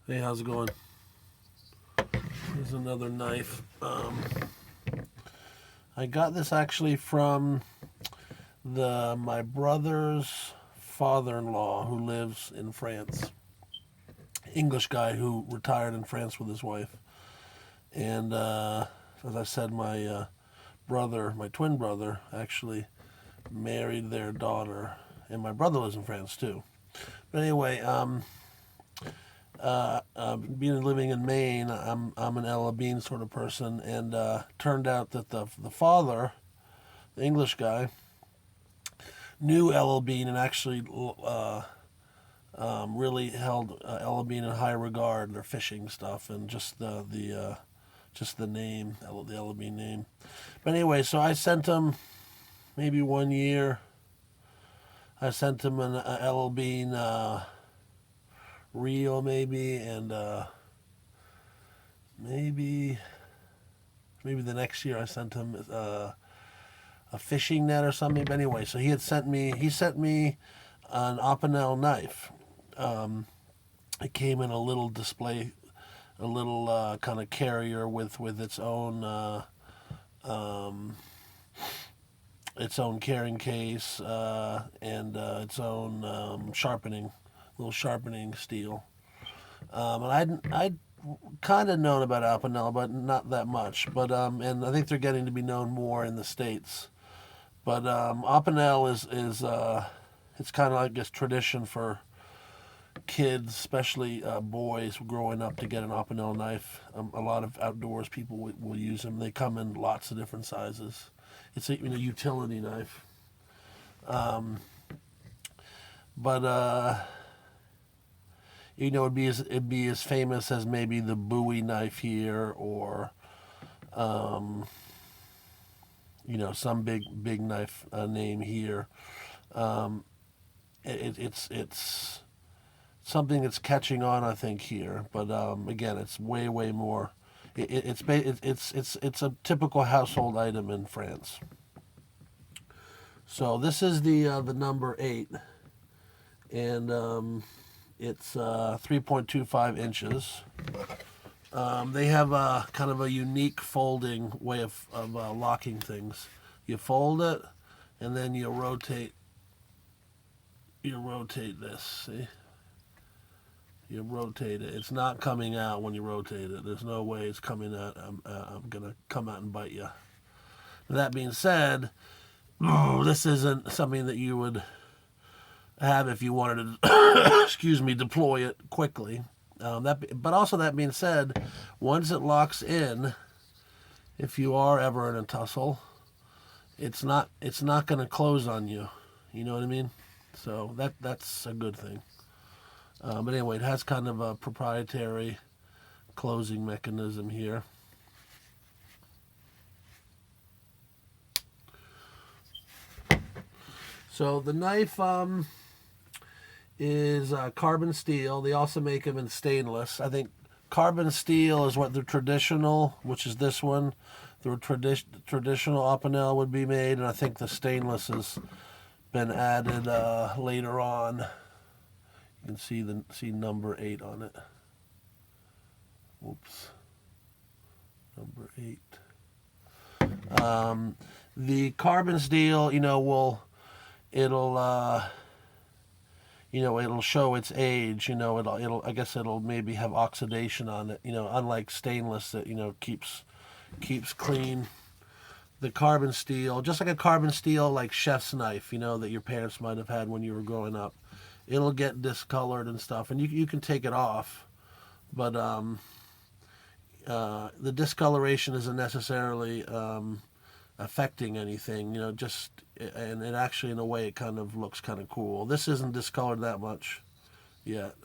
Hey, how's it going? Here's another knife. I got this actually from my brother's father-in-law who lives in France. English guy who retired in France with his wife. And as I said, my twin brother, actually married their daughter, and my brother lives in France too. But anyway, being living in Maine, I'm an Ella Bean sort of person, and turned out that the father, the English guy, knew Ella Bean and actually really held Ella Bean in high regard. Their fishing stuff and just the name, the Ella Bean name. But anyway, so I sent him maybe 1 year. I sent him an Ella Bean reel maybe, and maybe the next year I sent him a fishing net or something. But anyway, so he sent me an Opinel knife. It came in a little display, a little kind of carrier with its own carrying case and its own little sharpening steel. And I'd kind of known about Opinel, but not that much. But and I think they're getting to be known more in the States. But Opinel is it's kind of, I guess, tradition for kids, especially boys growing up, to get an Opinel knife. A lot of outdoors people will use them. They come in lots of different sizes. It's a utility knife. But it'd be as famous as maybe the Bowie knife here, or some big knife name here. It's something that's catching on, I think, here. But again, it's way more. It's a typical household item in France. So this is the number 8, and it's 3.25 inches. They have a kind of a unique folding way of locking things. You fold it, and then you rotate. You rotate this. See? You rotate it. It's not coming out when you rotate it. There's no way it's coming out. I'm gonna come out and bite you. That being said, this isn't something that you would have if you wanted to, excuse me, deploy it quickly. But also, that being said, once it locks in, if you are ever in a tussle, it's not going to close on you. You know what I mean? So that's a good thing. But anyway, it has kind of a proprietary closing mechanism here. So the knife is carbon steel. They also make them in stainless. I think carbon steel is what the traditional, which is this one, the traditional Opinel would be made, and I think the stainless has been added later on. You can see number 8 on it. Oops. Number 8. The carbon steel, it'll show its age. I guess it'll maybe have oxidation on it. Unlike stainless that keeps clean. The carbon steel, just like a carbon steel like chef's knife, that your parents might have had when you were growing up, it'll get discolored and stuff, and you can take it off, but the discoloration isn't necessarily affecting anything, and it actually, in a way, it kind of looks kind of cool. This isn't discolored that much yet.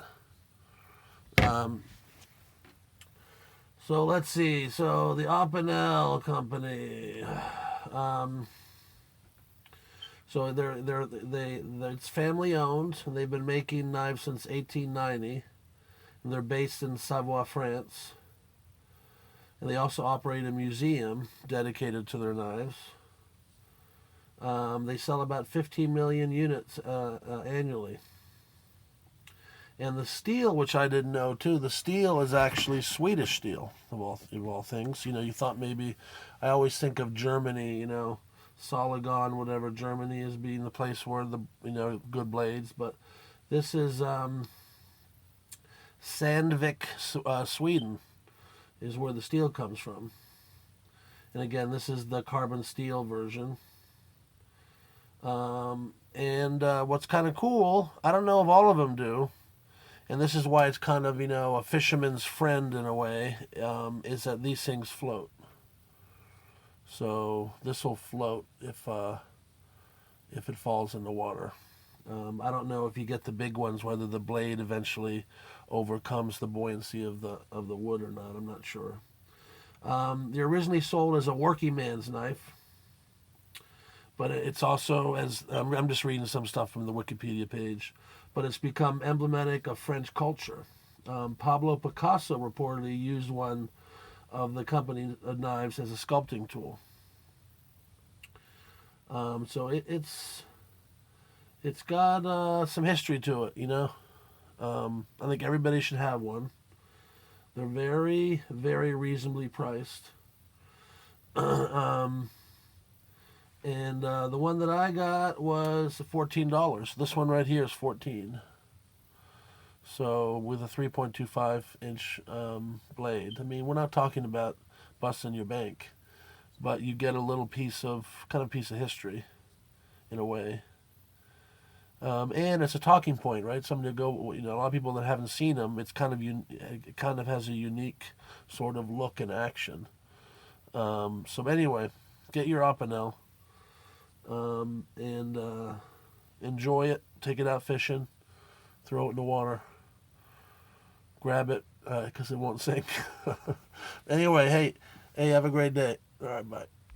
So let's see. So the Opinel company. So it's family owned, and they've been making knives since 1890, and they're based in Savoie, France. And they also operate a museum dedicated to their knives. They sell about 15 million units annually. And the steel, which I didn't know too, the steel is actually Swedish steel, of all things. You thought maybe, I always think of Germany, Soligon, whatever, Germany as being the place where the, good blades. But this is Sandvik, Sweden, is where the steel comes from. And again, this is the carbon steel version. And what's kind of cool, I don't know if all of them do, and this is why it's kind of, a fisherman's friend in a way, is that these things float. So this will float if it falls in the water. I don't know if you get the big ones, whether the blade eventually overcomes the buoyancy of the wood or not. I'm not sure. They're originally sold as a working man's knife, but it's also, as I'm just reading some stuff from the Wikipedia page, but it's become emblematic of French culture. Pablo Picasso reportedly used one of the company knives as a sculpting tool. So it's got some history to it, I think everybody should have one. They're very, very reasonably priced. And the one that I got was $14. This one right here is $14. So with a 3.25 inch blade, I mean, we're not talking about busting your bank, but you get a little piece of history, in a way. And it's a talking point, right? Something to go. A lot of people that haven't seen them, it kind of has a unique sort of look and action. So anyway, get your Opinel. And enjoy it. Take it out fishing. Throw it in the water. Grab it because it won't sink. Anyway, hey, have a great day. All right, bye.